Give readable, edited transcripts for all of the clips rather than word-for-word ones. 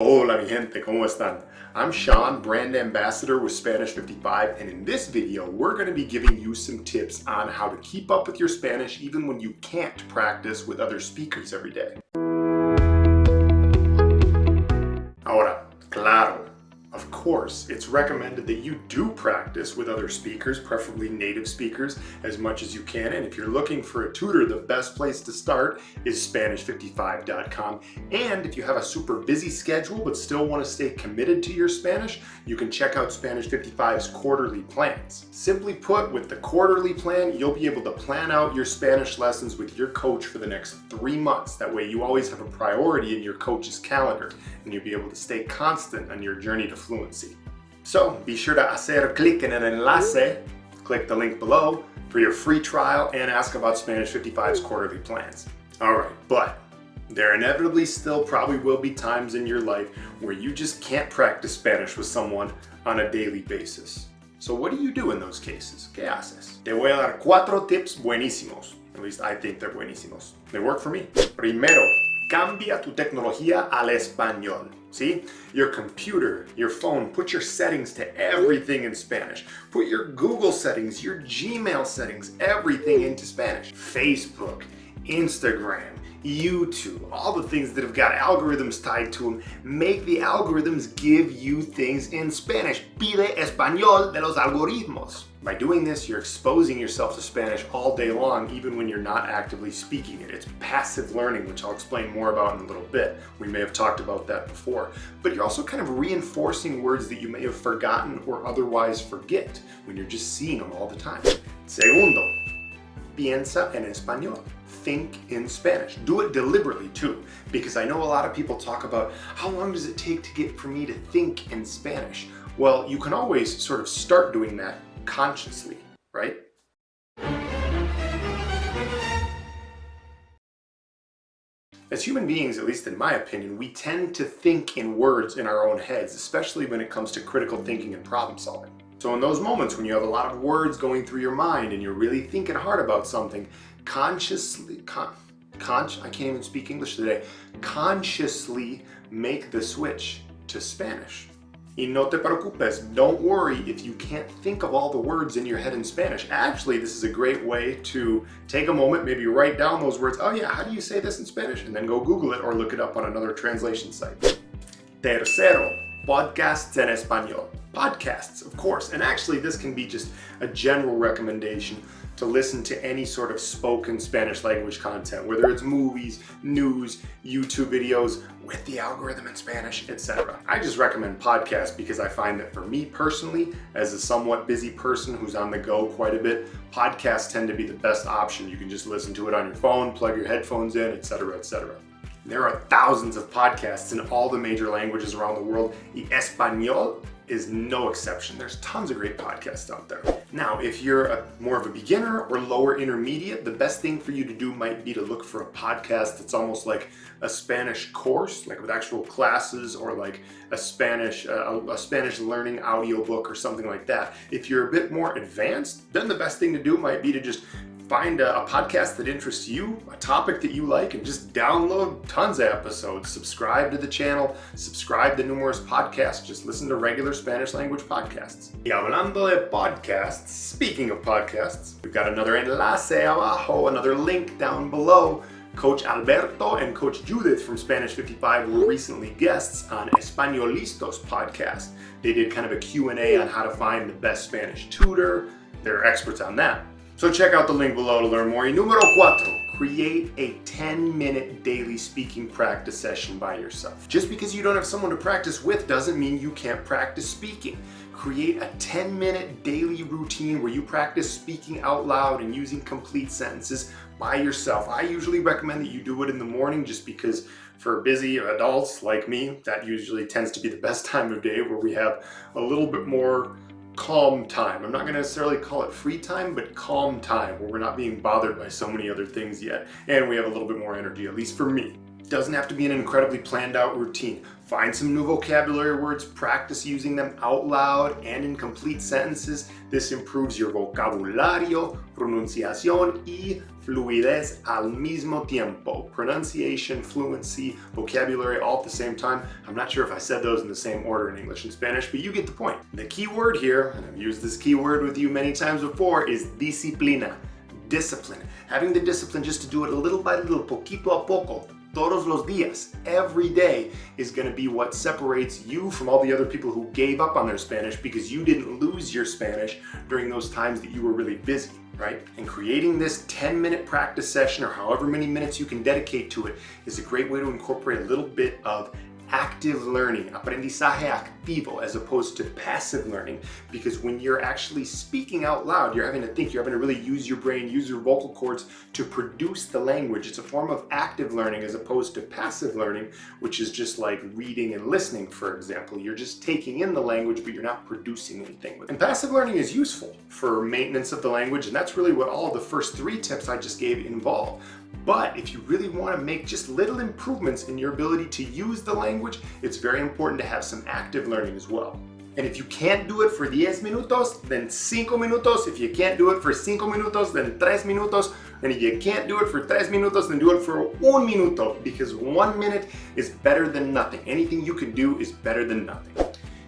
Hola mi gente, ¿cómo están? I'm Sean, brand ambassador with Spanish 55, and in this video we're going to be giving you some tips on how to keep up with your Spanish even when you can't practice with other speakers every day. Ahora, claro, of course, it's recommended that you do practice with other speakers, preferably native speakers, as much as you can. And if you're looking for a tutor, the best place to start is Spanish55.com. And if you have a super busy schedule but still want to stay committed to your Spanish, you can check out Spanish 55's quarterly plans. Simply put, with the quarterly plan, you'll be able to plan out your Spanish lessons with your coach for the next 3 months. That way you always have a priority in your coach's calendar, and you'll be able to stay constant on your journey to fluency. So be sure to hacer clic en el enlace, click the link below for your free trial and ask about Spanish 55's quarterly plans. Alright, but there inevitably still probably will be times in your life where you just can't practice Spanish with someone on a daily basis. So what do you do in those cases? ¿Qué haces? Te voy a dar 4 tips buenísimos. At least I think they're buenísimos. They work for me. Primero, cambia tu tecnología al español. See? Your computer, your phone, put your settings to everything in Spanish. Put your Google settings, your Gmail settings, everything into Spanish. Facebook, Instagram, YouTube, all the things that have got algorithms tied to them, make the algorithms give you things in Spanish. Pide español de los algoritmos. By doing this, you're exposing yourself to Spanish all day long, even when you're not actively speaking it. It's passive learning, which I'll explain more about in a little bit. We may have talked about that before. But you're also kind of reinforcing words that you may have forgotten or otherwise forget when you're just seeing them all the time. Segundo, piensa en español. Think in Spanish. Do it deliberately too, because I know a lot of people talk about how long does it take to get for me to think in Spanish? Well, you can always sort of start doing that consciously, right? As human beings, at least in my opinion, we tend to think in words in our own heads, especially when it comes to critical thinking and problem solving. So in those moments when you have a lot of words going through your mind and you're really thinking hard about something, consciously make the switch to Spanish. Y no te preocupes, don't worry if you can't think of all the words in your head in Spanish. Actually, this is a great way to take a moment, maybe write down those words. Oh yeah, how do you say this in Spanish? And then go Google it or look it up on another translation site. Tercero, podcasts en español. Podcasts, of course. And actually, this can be just a general recommendation to listen to any sort of spoken Spanish language content, whether it's movies, news, YouTube videos with the algorithm in Spanish, etc. I just recommend podcasts because I find that for me personally, as a somewhat busy person who's on the go quite a bit, podcasts tend to be the best option. You can just listen to it on your phone, plug your headphones in, etc., etc. There are thousands of podcasts in all the major languages around the world. Y español is no exception. There's tons of great podcasts out there. Now, if you're more of a beginner or lower intermediate, the best thing for you to do might be to look for a podcast that's almost like a Spanish course, like with actual classes, or like a Spanish learning audiobook or something like that. If you're a bit more advanced, then the best thing to do might be to just find a podcast that interests you, a topic that you like, and just download tons of episodes. Subscribe to the channel, subscribe to numerous podcasts, just listen to regular Spanish language podcasts. Y hablando de podcasts, speaking of podcasts, we've got another enlace abajo, another link down below. Coach Alberto and Coach Judith from Spanish 55 were recently guests on Españolistos podcast. They did kind of a Q&A on how to find the best Spanish tutor. They're experts on that. So check out the link below to learn more. Y número 4, create a 10-minute daily speaking practice session by yourself. Just because you don't have someone to practice with doesn't mean you can't practice speaking. Create a 10-minute daily routine where you practice speaking out loud and using complete sentences by yourself. I usually recommend that you do it in the morning just because for busy adults like me, that usually tends to be the best time of day where we have a little bit more calm time. I'm not going to necessarily call it free time, but calm time where we're not being bothered by so many other things yet, and we have a little bit more energy, at least for me. It doesn't have to be an incredibly planned out routine. Find some new vocabulary words, practice using them out loud and in complete sentences. This improves your vocabulario, pronunciación, y fluidez al mismo tiempo. Pronunciation, fluency, vocabulary, all at the same time. I'm not sure if I said those in the same order in English and Spanish, but you get the point. The key word here, and I've used this key word with you many times before, is disciplina, discipline. Having the discipline just to do it a little by little, poquito a poco, todos los días, every day, is going to be what separates you from all the other people who gave up on their Spanish because you didn't lose your Spanish during those times that you were really busy, right? And creating this 10-minute practice session, or however many minutes you can dedicate to it, is a great way to incorporate a little bit of active learning, aprendizaje activo, as opposed to passive learning, because when you're actually speaking out loud, you're having to think, you're having to really use your brain, use your vocal cords to produce the language. It's a form of active learning as opposed to passive learning, which is just like reading and listening, for example. You're just taking in the language, but you're not producing anything with it. And passive learning is useful for maintenance of the language, and that's really what all of the first 3 tips I just gave involve. But if you really want to make just little improvements in your ability to use the language, it's very important to have some active learning as well. And if you can't do it for 10 minutos, then 5 minutos. If you can't do it for 5 minutos, then 3 minutos. And if you can't do it for 3 minutos, then do it for 1 minuto, because 1 minute is better than nothing. Anything you can do is better than nothing.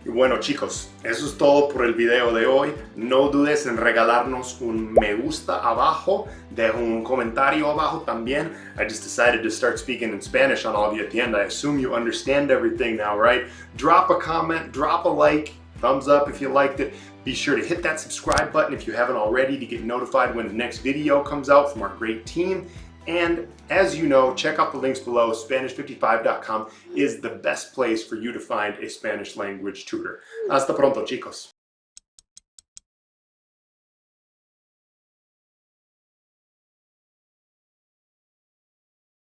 Y bueno, chicos, eso es todo por el video de hoy. No dudes en regalarnos un me gusta abajo, deja un comentario abajo también. I just decided to start speaking in Spanish on all of you at the end. I assume you understand everything now, right? Drop a comment, drop a like, thumbs up if you liked it. Be sure to hit that subscribe button if you haven't already to get notified when the next video comes out from our great team. And as you know, check out the links below. Spanish55.com is the best place for you to find a Spanish language tutor. Hasta pronto, chicos.